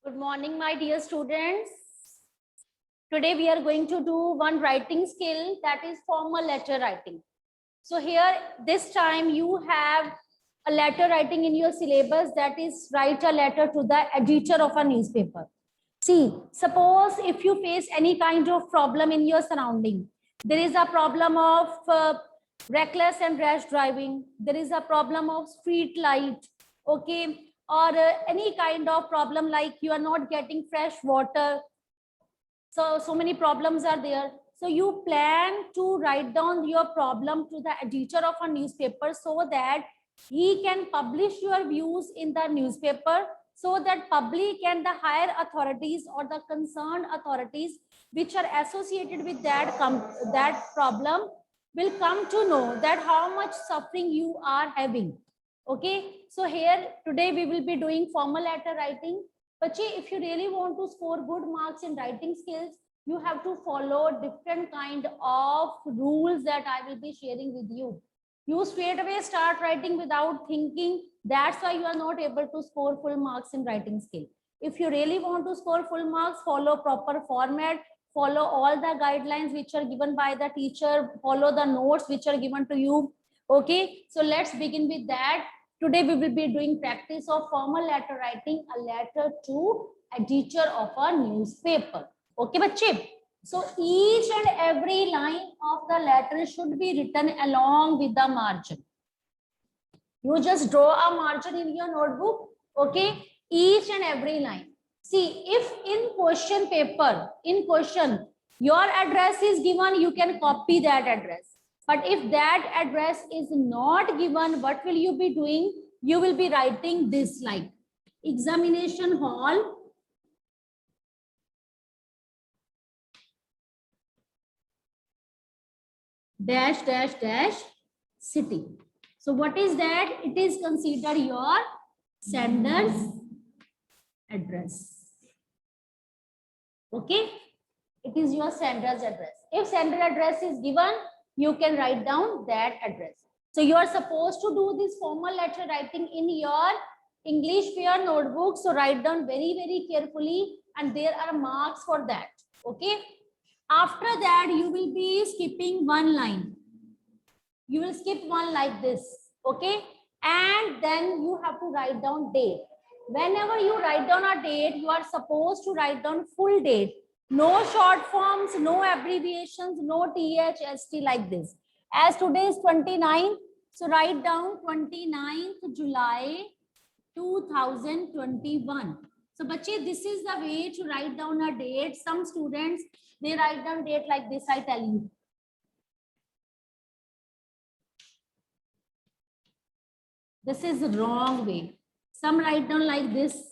Good morning, my dear students. Today we are going to do one writing skill, that is formal letter writing. So here, this time you have a letter writing in your syllabus, that is write a letter to the editor of a newspaper. See, suppose if you face any kind of problem in your surrounding, there is a problem of reckless and rash driving, there is a problem of street light, okay, or any kind of problem like you are not getting fresh water. So many problems are there. So you plan to write down your problem to the editor of a newspaper so that he can publish your views in the newspaper, so that public and the higher authorities or the concerned authorities which are associated with that problem will come to know that how much suffering you are having. Okay, so here today we will be doing formal letter writing. But if you really want to score good marks in writing skills, you have to follow different kind of rules that I will be sharing with you. You straight away start writing without thinking. That's why you are not able to score full marks in writing skill. If you really want to score full marks, follow proper format, follow all the guidelines which are given by the teacher, follow the notes which are given to you. Okay, so let's begin with that. Today we will be doing practice of formal letter writing, a letter to editor of a newspaper. Okay, bache. So each and every line of the letter should be written along with the margin. You just draw a margin in your notebook. Okay, each and every line. See, if in question paper, in question, your address is given, you can copy that address. But if that address is not given, what will you be doing? You will be writing this like examination hall, dash dash dash city. So what is that? It is considered your sender's address. Okay, it is your sender's address. If sender address is given, you can write down that address. So you are supposed to do this formal letter writing in your English fair notebook. So write down very carefully, and there are marks for that. Okay. After that, you will be skipping one line. You will skip one like this. Okay. And then you have to write down date. Whenever you write down a date, you are supposed to write down full date. No short forms, no abbreviations, no THST like this. As today is 29th, so write down 29th July 2021. So, bache, this is the way to write down a date. Some students, they write down date like this, I tell you. This is the wrong way. Some write down like this.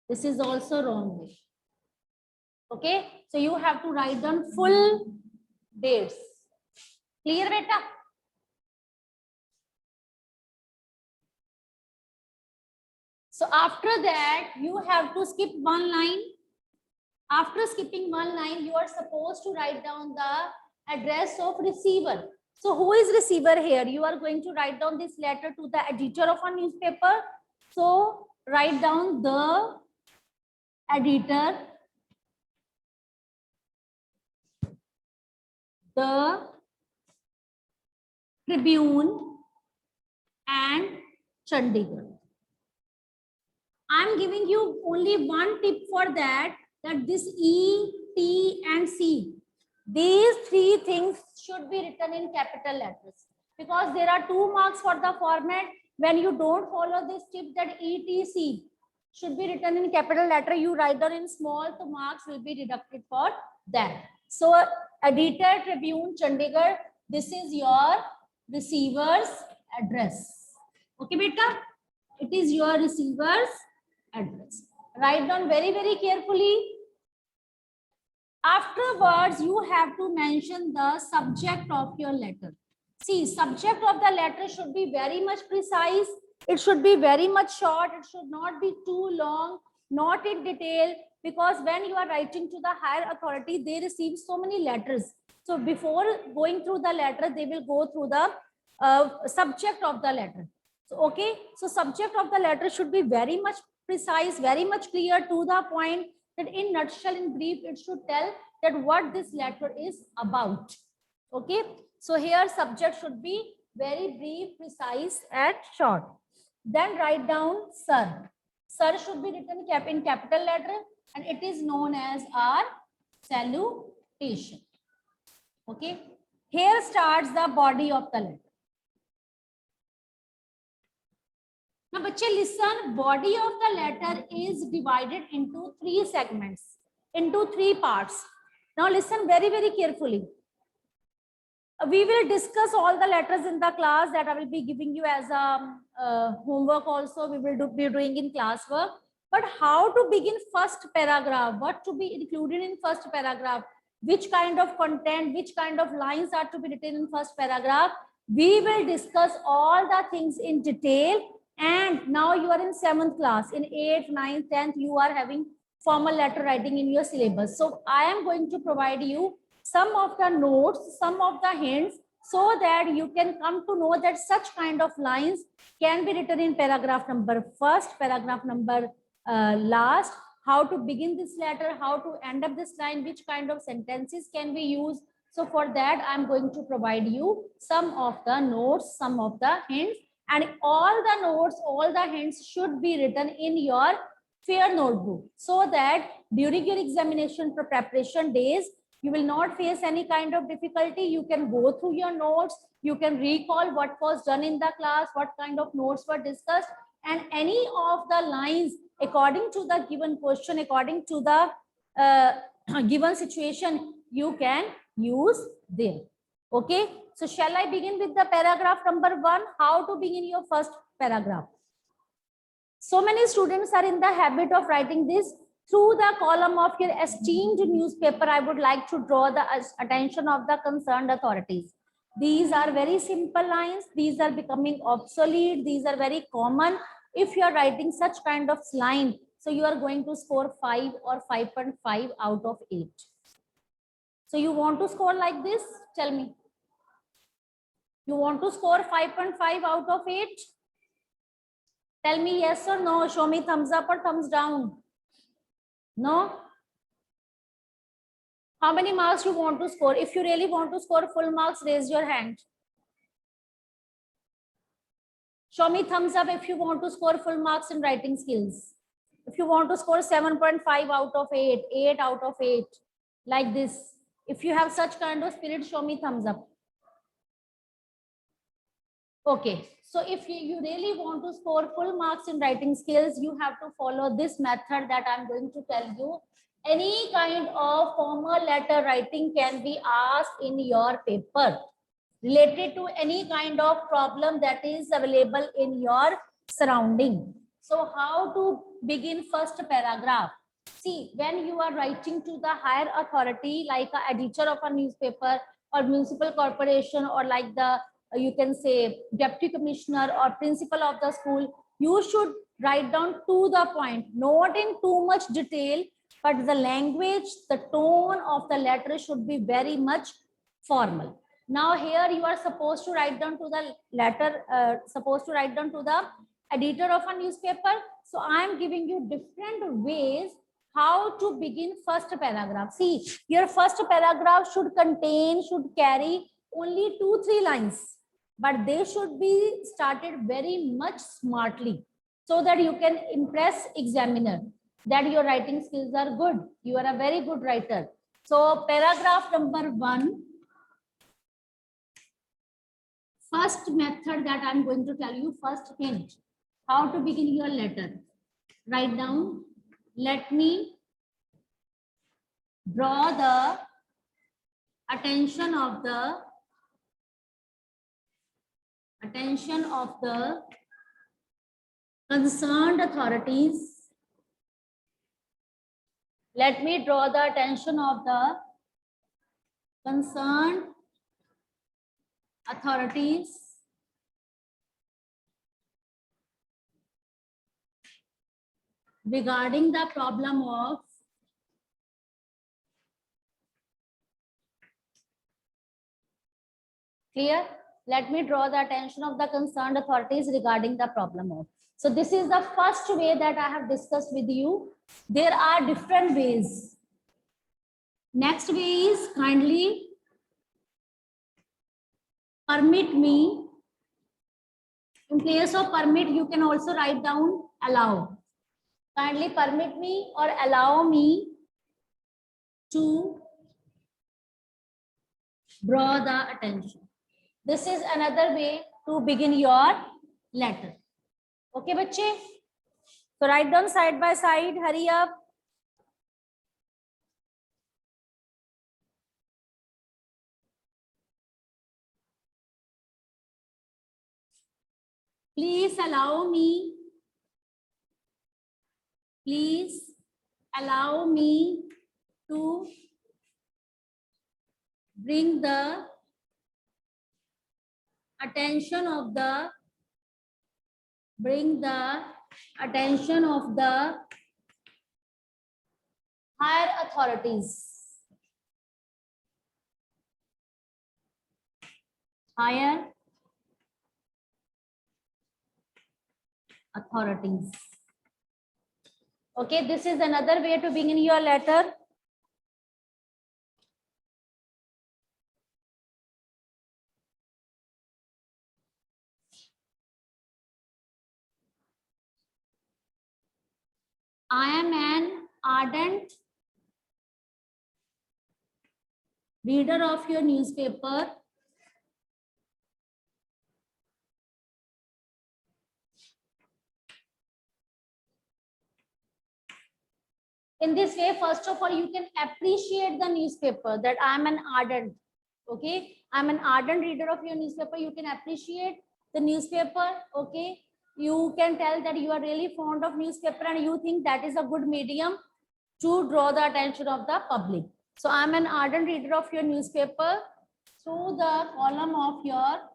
This is also wrong way. Okay, so you have to write down full dates. Clear, beta? So after that, you have to skip one line. After skipping one line, you are supposed to write down the address of receiver. So who is receiver here? You are going to write down this letter to the editor of a newspaper. So write down the editor, the Tribune, and Chandigarh. I'm giving you only one tip for that this E, T, and C, these three things should be written in capital letters, because there are 2 marks for the format. When you don't follow this tip, that E, T, C should be written in capital letter, you write down in small, so marks will be deducted for that. So editor, Tribune, Chandigarh, this is your receiver's address. Okay, beta? It is your receiver's address. Write down very carefully. Afterwards, you have to mention the subject of your letter. See, subject of the letter should be very much precise. It should be very much short. It should not be too long, not in detail, because when you are writing to the higher authority, they receive so many letters. So before going through the letter, they will go through the subject of the letter. So, okay, so subject of the letter should be very much precise, very much clear, to the point, that in nutshell, in brief, it should tell that what this letter is about. Okay, so here subject should be very brief, precise, and short. Then write down sir. Sir should be written in capital letter, and it is known as our salutation. Okay, here starts the body of the letter. Now, bache, listen, body of the letter is divided into 3 segments, into 3 parts. Now, listen very, very carefully. We will discuss all the letters in the class that I will be giving you as a homework also. We will be doing in classwork. But how to begin first paragraph, what to be included in first paragraph, which kind of content, which kind of lines are to be written in first paragraph, we will discuss all the things in detail. And now you are in 7th class. In 8th, 9th, 10th, you are having formal letter writing in your syllabus. So I am going to provide you some of the notes, some of the hints, so that you can come to know that such kind of lines can be written in paragraph number first, paragraph number last, how to begin this letter, how to end up this line, which kind of sentences can be used. So for that, I'm going to provide you some of the notes, some of the hints, and all the notes, all the hints should be written in your fair notebook, so that during your examination preparation days, you will not face any kind of difficulty. You can go through your notes, you can recall what was done in the class, what kind of notes were discussed, and any of the lines according to the given question, according to the given situation, you can use them. Okay, so shall I begin with the paragraph number 1? How to begin your first paragraph? So many students are in the habit of writing this. Through the column of your esteemed newspaper, I would like to draw the attention of the concerned authorities. These are very simple lines. These are becoming obsolete. These are very common. If you are writing such kind of line, so you are going to score 5 or 5.5 out of 8. So you want to score like this? Tell me. You want to score 5.5 out of 8? Tell me yes or no. Show me thumbs up or thumbs down. No? How many marks you want to score? If you really want to score full marks, raise your hand. Show me thumbs up if you want to score full marks in writing skills. If you want to score 7.5 out of 8, 8 out of 8, like this. If you have such kind of spirit, show me thumbs up. Okay, so if you really want to score full marks in writing skills, you have to follow this method that I'm going to tell you. Any kind of formal letter writing can be asked in your paper related to any kind of problem that is available in your surrounding. So how to begin first paragraph? See, when you are writing to the higher authority, like an editor of a newspaper or municipal corporation, or like the you can say deputy commissioner or principal of the school, you should write down to the point, not in too much detail, but the language, the tone of the letter should be very much formal. Now here you are supposed to write down to the letter, supposed to write down to the editor of a newspaper. So I am giving you different ways how to begin first paragraph. See, your first paragraph should carry only 2-3 lines, but they should be started very much smartly, so that you can impress examiner that your writing skills are good. You are a very good writer. So paragraph number 1, first method that I'm going to tell you, first hint, how to begin your letter. Write down, let me draw the attention of the concerned authorities. Let me draw the attention of the concerned authorities regarding the problem of clear? let me draw the attention of the concerned authorities regarding the problem of. So this is the first way that I have discussed with you. There are different ways. Next way is kindly permit me. In place of permit, you can also write down allow. Kindly permit me or allow me to draw the attention. This is another way to begin your letter. Okay, bache? So write down side by side. Hurry up. Please allow me. Please allow me to bring the attention of the higher authorities. Higher authorities. Okay, this is another way to begin your letter. I am an ardent reader of your newspaper. In this way, first of all, you can appreciate the newspaper that I'm an ardent. Okay, I'm an ardent reader of your newspaper. You can appreciate the newspaper. Okay, you can tell that you are really fond of newspaper and you think that is a good medium to draw the attention of the public. So I'm an ardent reader of your newspaper through the column of your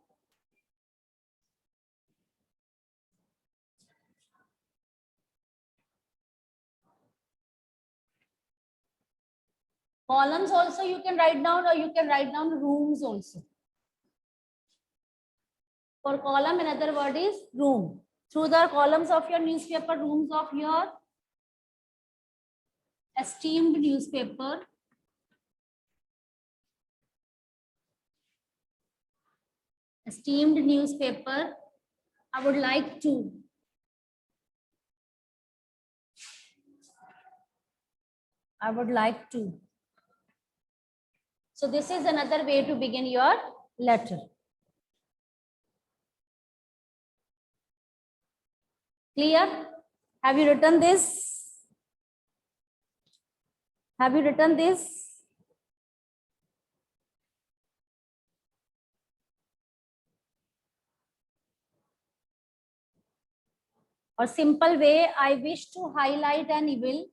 columns also you can write down, or you can write down rooms also. For column, another word is room. Through the columns of your newspaper, rooms of your esteemed newspaper. Esteemed newspaper, I would like to So this is another way to begin your letter. Clear? Have you written this? Have you written this? Or simple way, I wish to highlight an evil.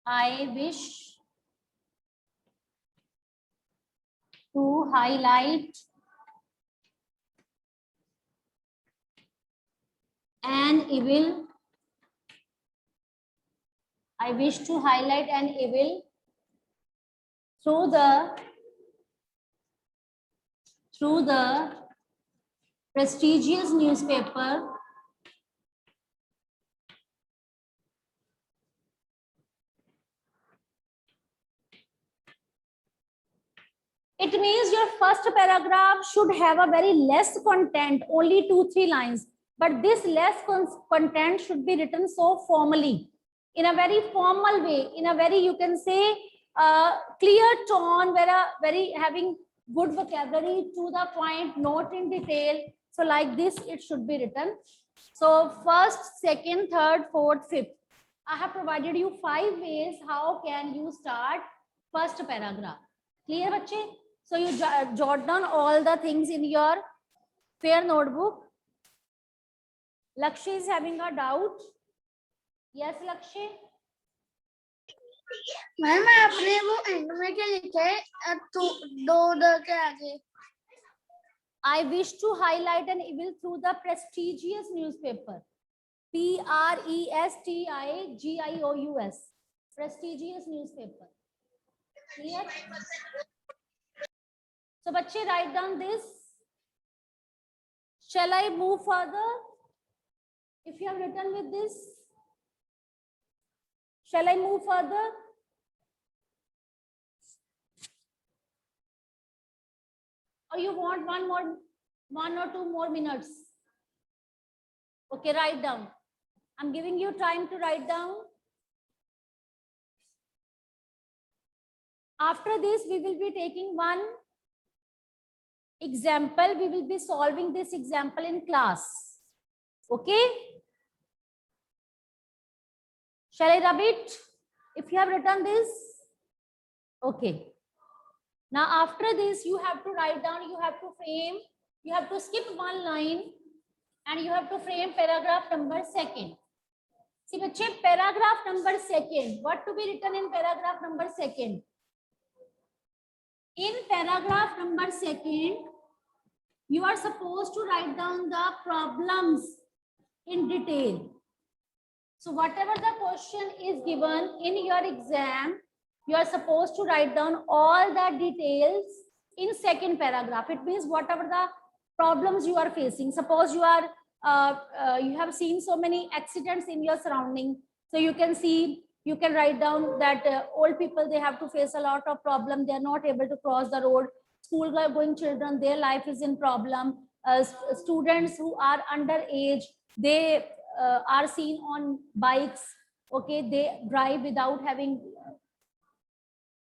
I wish to highlight an evil. I wish to highlight an evil through the prestigious newspaper It means your first paragraph should have a very less content, only 2-3 lines. But this less content should be written so formally, in a very formal way, in a very, you can say, clear tone, very having good vocabulary, to the point, not in detail. So like this, it should be written. So first, second, third, fourth, fifth. I have provided you 5 ways how can you start first paragraph. Clear, bache? So you jot down all the things in your fair notebook. Lakshya is having a doubt. Yes, Lakshya? Ma'am आपने वो and में क्या लिखा है दो के आगे I wish to highlight an evil through the prestigious newspaper. Prestigious. Prestigious newspaper. Clear? So बच्चे write down this. Shall I move further? If you have written with this, shall I move further? Or you want one or two more minutes? Okay, write down. I'm giving you time to write down. After this, we will be taking one example. We will be solving this example in class. Okay? Shall I rub it? If you have written this, okay. Now, after this, you have to write down, you have to frame, you have to skip one line and you have to frame paragraph number second. See, bache, paragraph number second. What to be written in paragraph number second? In paragraph number second, you are supposed to write down the problems in detail. So whatever the question is given in your exam, you are supposed to write down all the details in second paragraph. It means whatever the problems you are facing. Suppose you are you have seen so many accidents in your surrounding, so you can see, you can write down that old people, they have to face a lot of problem. They are not able to cross the road. School going children, their life is in problem. Students who are underage, they are seen on bikes. Okay, they drive without having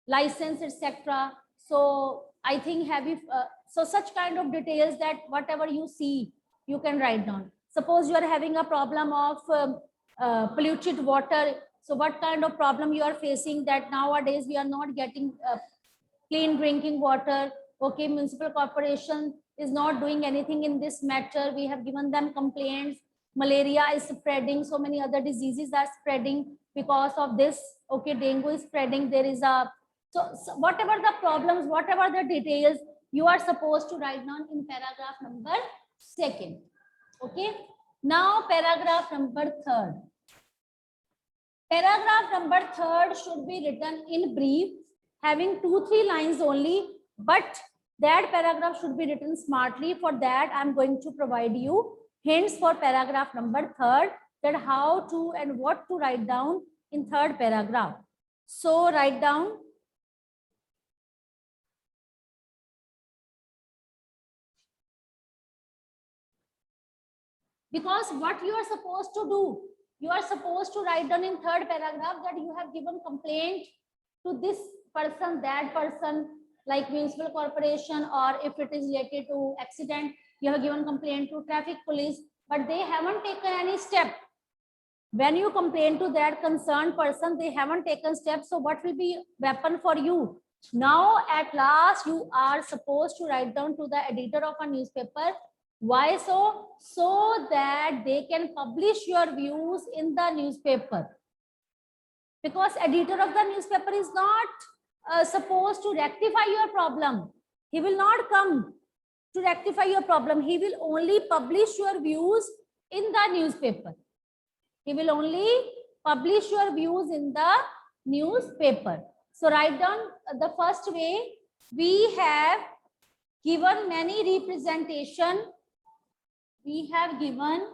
license, etc. So I think so such kind of details, that whatever you see, you can write down. Suppose you are having a problem of polluted water. So what kind of problem you are facing, that nowadays we are not getting clean drinking water. Okay, municipal corporation is not doing anything in this matter. We have given them complaints. Malaria is spreading. So many other diseases are spreading because of this. Okay, dengue is spreading. There is a so whatever the problems, whatever the details, you are supposed to write down in paragraph number second. Okay. Now paragraph number third. Paragraph number third should be written in brief, having 2-3 lines only, but that paragraph should be written smartly. For that, I'm going to provide you hints for paragraph number third, that how to and what to write down in third paragraph. So write down. Because what you are supposed to do, you are supposed to write down in third paragraph that you have given complaint to this person, that person, like municipal corporation, or if it is related to accident, you have given complaint to traffic police, but they haven't taken any step. When you complain to that concerned person, they haven't taken steps. So what will be weapon for you? Now at last, you are supposed to write down to the editor of a newspaper. Why so? So that they can publish your views in the newspaper. Because editor of the newspaper is not supposed to rectify your problem. He will not come to rectify your problem. He will only publish your views in the newspaper. He will only publish your views in the newspaper. So write down the first way. We have given many representation. We have given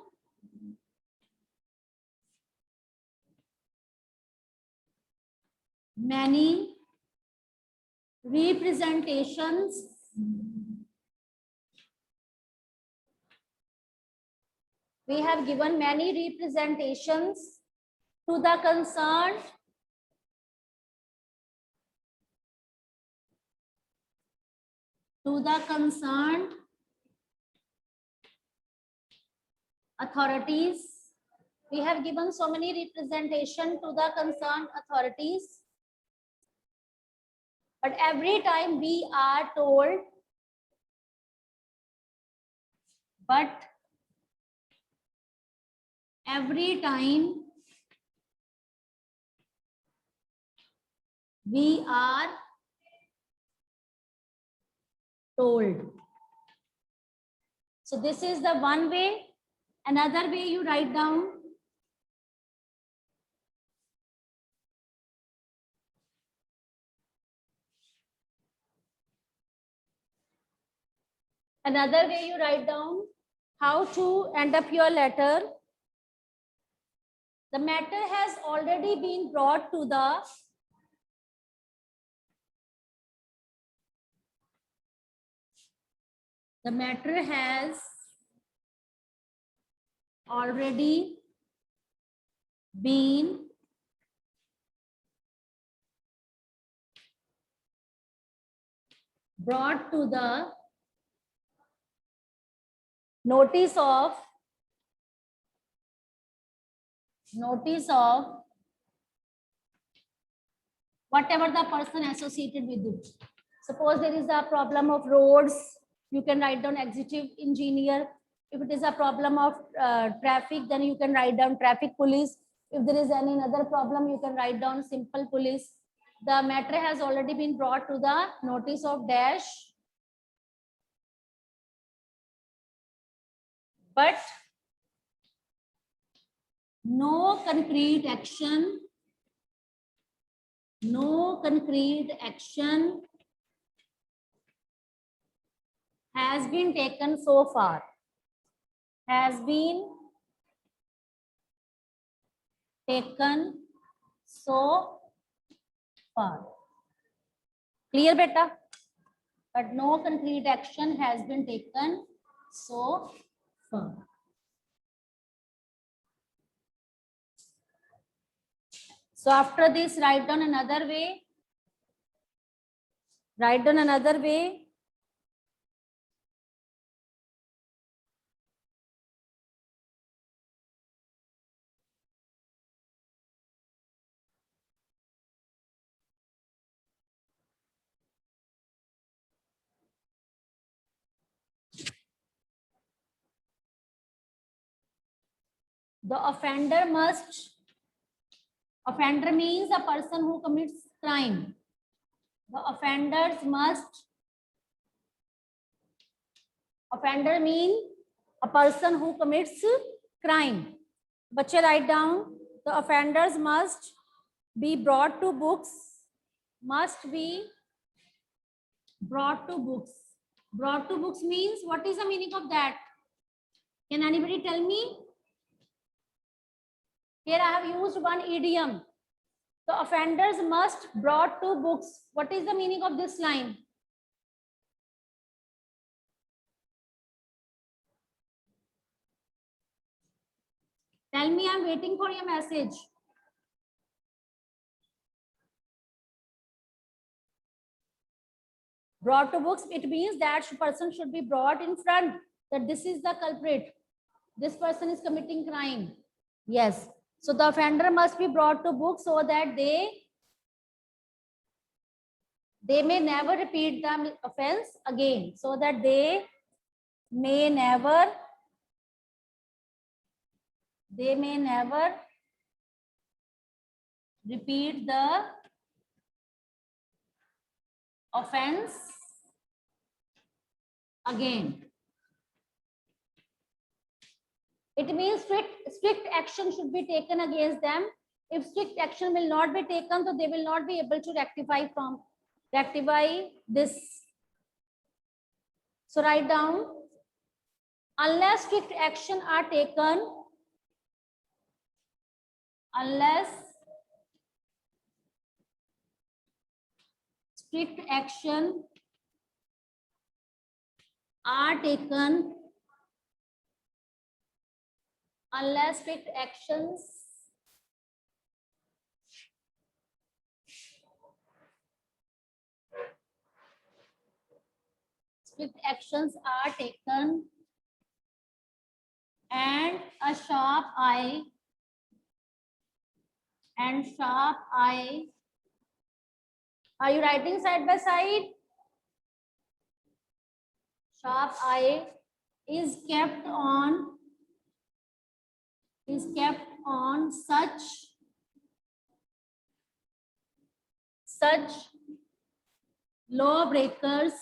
many representations we have given many representations to the concerned authorities. We have given so many representation to the concerned authorities. But every time we are told, every time we are told. So this is the one way. Another way you write down. Another way you write down how to end up your letter. The matter has already been brought to the matter has already been brought to the notice of whatever the person associated with it. Suppose there is a problem of roads, you can write down executive engineer. If it is a problem of traffic, then you can write down traffic police. If there is any other problem, you can write down simple police. The matter has already been brought to the notice of dash, but no concrete action has been taken so far. Has been taken so far. Clear, beta? But no concrete action has been taken so far. So after this, write down another way. Write down another way. The offender means a person who commits crime. The offender mean a person who commits crime. Bachche, write down, the offenders must be brought to books. Must be brought to books. Brought to books means, what is the meaning of that? Can anybody tell me? Here I have used one idiom. The offenders must brought to books. What is the meaning of this line? Tell me, I'm waiting for your message. Brought to books, it means that person should be brought in front, that this is the culprit. This person is committing crime. Yes. So the offender must be brought to book so that they may never repeat the offense again. So that they may never repeat the offense again. It means strict action should be taken against them. If strict action will not be taken, so they will not be able to rectify this. So write down, unless strict action are taken, strict action are taken, unless strict actions are taken and a sharp eye are you writing side by side? Sharp eye is kept on such lawbreakers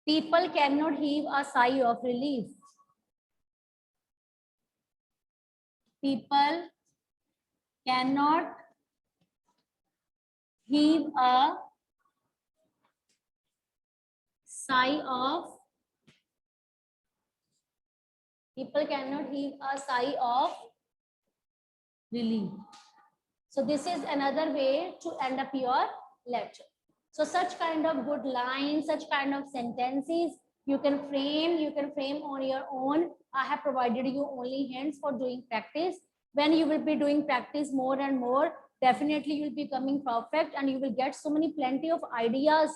people cannot heave a sigh of relief. People cannot heave a sigh of, people cannot heave a sigh of relief. So this is another way to end up your letter. So such kind of good lines, such kind of sentences you can frame on your own. I have provided you only hints for doing practice. When you will be doing practice more and more, definitely you will be becoming perfect and you will get so many plenty of ideas.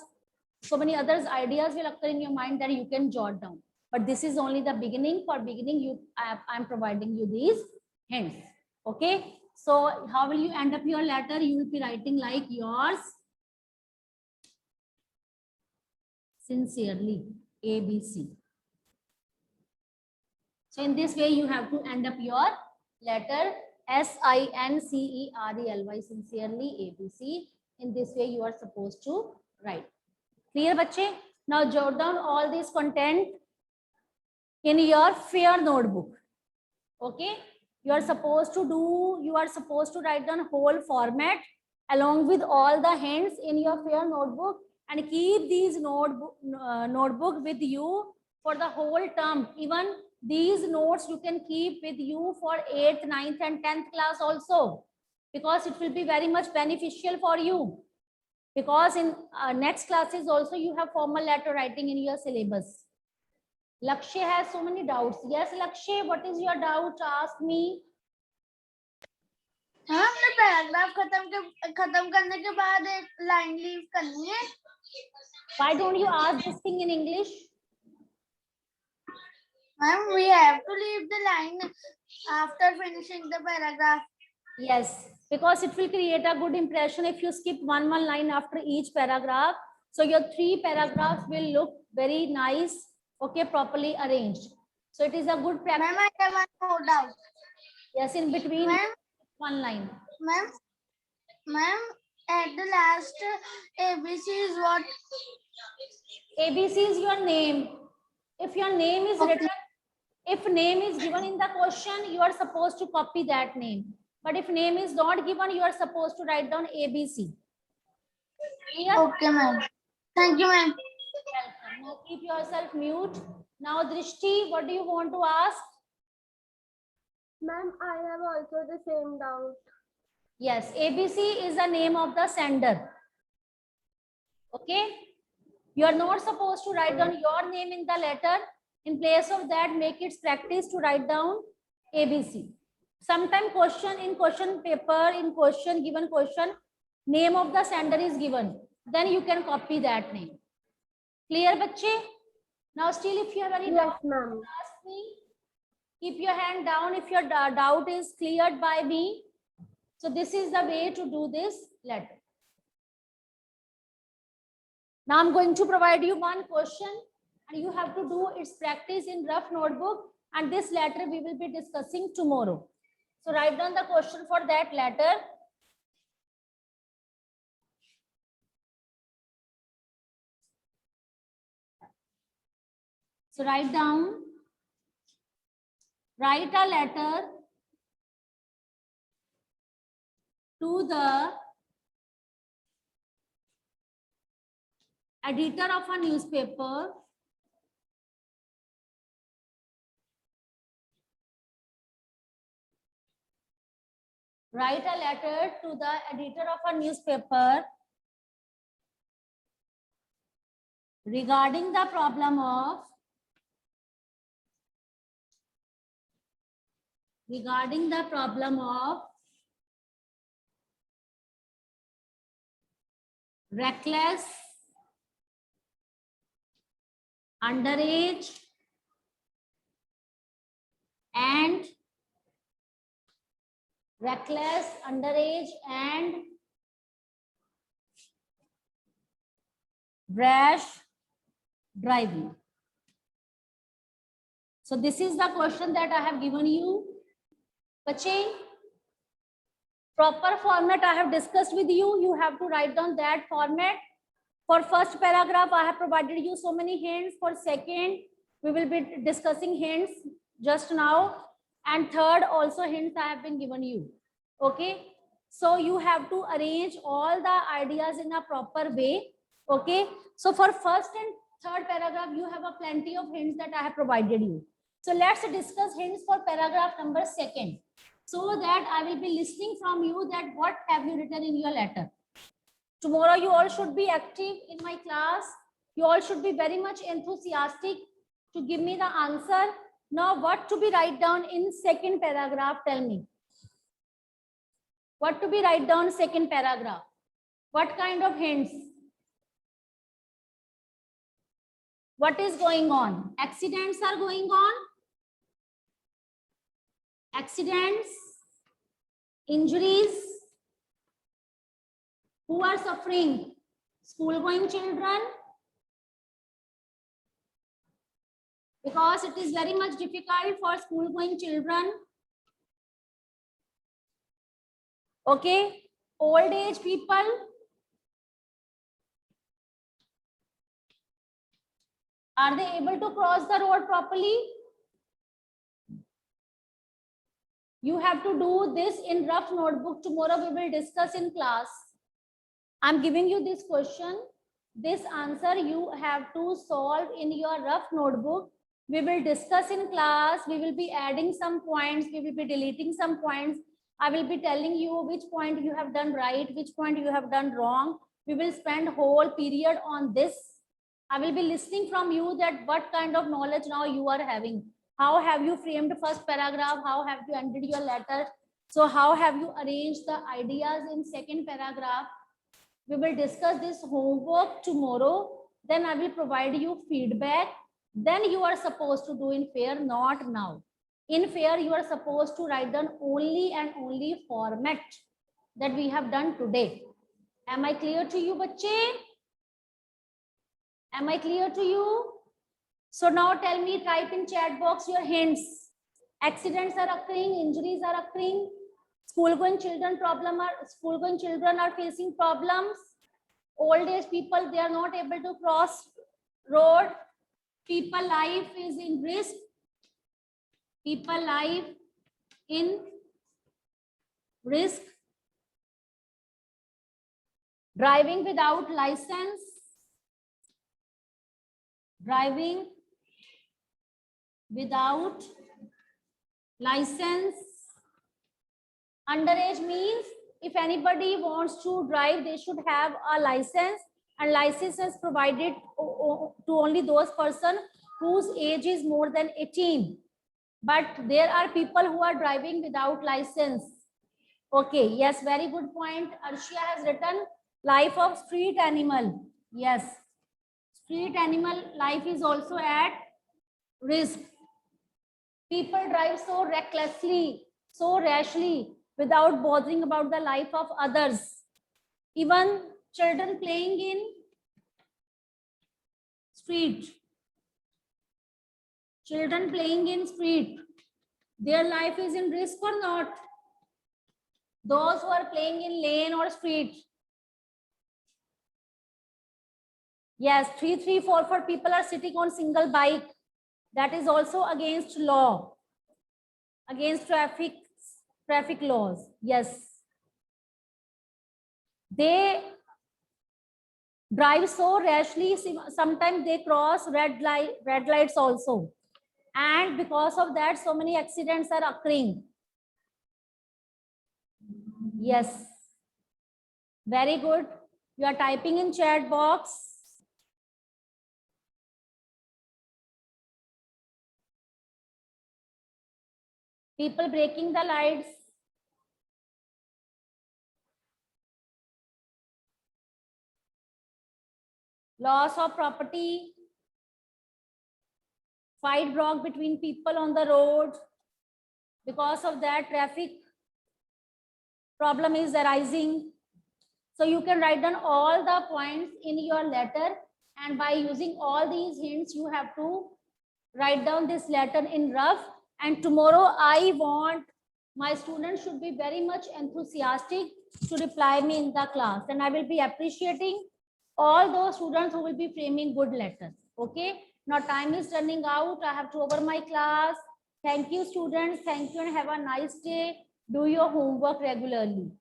So many others ideas will occur in your mind that you can jot down. But this is only the beginning. For beginning, I'm providing you these hints. Okay. So how will you end up your letter? You will be writing like yours sincerely, ABC. So in this way, you have to end up your letter SINCERELY, sincerely, ABC. In this way, you are supposed to write. Clear, bache? Now jot down all this content in your fair notebook. Okay. You are supposed to write down whole format along with all the hints in your fair notebook, and keep these notebook with you for the whole term. Even these notes you can keep with you for 8th, 9th and 10th class also, because it will be very much beneficial for you. Because in next classes also you have formal letter writing in your syllabus. Lakshay has so many doubts. Yes, Lakshay, what is your doubt? Ask me. हमने paragraph खत्म करने के बाद एक line leave करनी है. Why don't you ask this thing in English? Ma'am, we have to leave the line after finishing the paragraph. Yes, because it will create a good impression if you skip one line after each paragraph. So your 3 paragraphs will look very nice. Okay, properly arranged. So it is a good practice. Ma'am, I have one more doubt. Yes, in between one line. Ma'am, at the last, ABC is what? ABC is your name. If your name is written, if name is given in the question, you are supposed to copy that name. But if name is not given, you are supposed to write down ABC. Clear? Okay, ma'am. Thank you, ma'am. Welcome. Now keep yourself mute. Now, Drishti, what do you want to ask? Ma'am, I have also the same doubt. Yes, ABC is the name of the sender. Okay? You are not supposed to write down your name in the letter. In place of that, make it practice to write down ABC. Sometimes given question, name of the sender is given. Then you can copy that name. Clear, bache? Now still if you have any doubt, ask me. Keep your hand down if your doubt is cleared by me. So this is the way to do this letter. Now I'm going to provide you one question and you have to do its practice in rough notebook, and this letter we will be discussing tomorrow. So write down the question for that letter. So write a letter to the editor of a newspaper write a letter to the editor of a newspaper regarding the problem of reckless, underage and rash driving. So this is the question that I have given you. Bache, proper format I have discussed with you. You have to write down that format. For first paragraph, I have provided you so many hints. For second, we will be discussing hints just now. And third, also hints I have been given you. Okay. So you have to arrange all the ideas in a proper way. Okay. So for first and third paragraph, you have a plenty of hints that I have provided you. So let's discuss hints for paragraph number 2, so that I will be listening from you that what have you written in your letter. Tomorrow you all should be active in my class. You all should be very much enthusiastic to give me the answer. Now what to be write down in second paragraph? Tell me. What to be write down second paragraph? What kind of hints? What is going on? Accidents are going on. Accidents, injuries. Who are suffering? School going children. Because it is very much difficult for school going children. Okay. Old age people. Are they able to cross the road properly? You have to do this in rough notebook. Tomorrow we will discuss in class. I'm giving you this question. This answer you have to solve in your rough notebook. We will discuss in class. We will be adding some points. We will be deleting some points. I will be telling you which point you have done right, which point you have done wrong. We will spend whole period on this. I will be listening from you that what kind of knowledge now you are having. How have you framed first paragraph? How have you ended your letter? So how have you arranged the ideas in second paragraph? We will discuss this homework tomorrow. Then I will provide you feedback. Then you are supposed to do in fair, not now. In fair, you are supposed to write down only and only format that we have done today. Am I clear to you, bache? Am I clear to you? So now tell me, type in chat box your hints. Accidents are occurring, injuries are occurring. School going children are facing problems. Old age people, they are not able to cross road. People life is in risk. People life in risk. Driving without license. Driving without license. Underage means if anybody wants to drive, they should have a license, and license is provided to only those person whose age is more than 18. But there are people who are driving without license. Okay, yes, very good point. Arshia has written life of street animal. Yes, street animal life is also at risk. People drive so recklessly, so rashly, without bothering about the life of others. Even children playing in street. Children playing in street. Their life is in risk or not? Those who are playing in lane or street. Yes, 3, 3, 4, 4 people are sitting on single bike. That is also against law, against traffic laws. Yes. They drive so rashly, sometimes they cross red lights also. And because of that, so many accidents are occurring. Yes. Very good. You are typing in chat box. People breaking the lights. Loss of property. Fight broke between people on the road. Because of that, traffic problem is arising. So you can write down all the points in your letter, and by using all these hints, you have to write down this letter in rough. And tomorrow I want my students should be very much enthusiastic to reply me in the class, and I will be appreciating all those students who will be framing good letters. Okay, now time is running out. I have to over my class. Thank you, students. Thank you, and have a nice day. Do your homework regularly.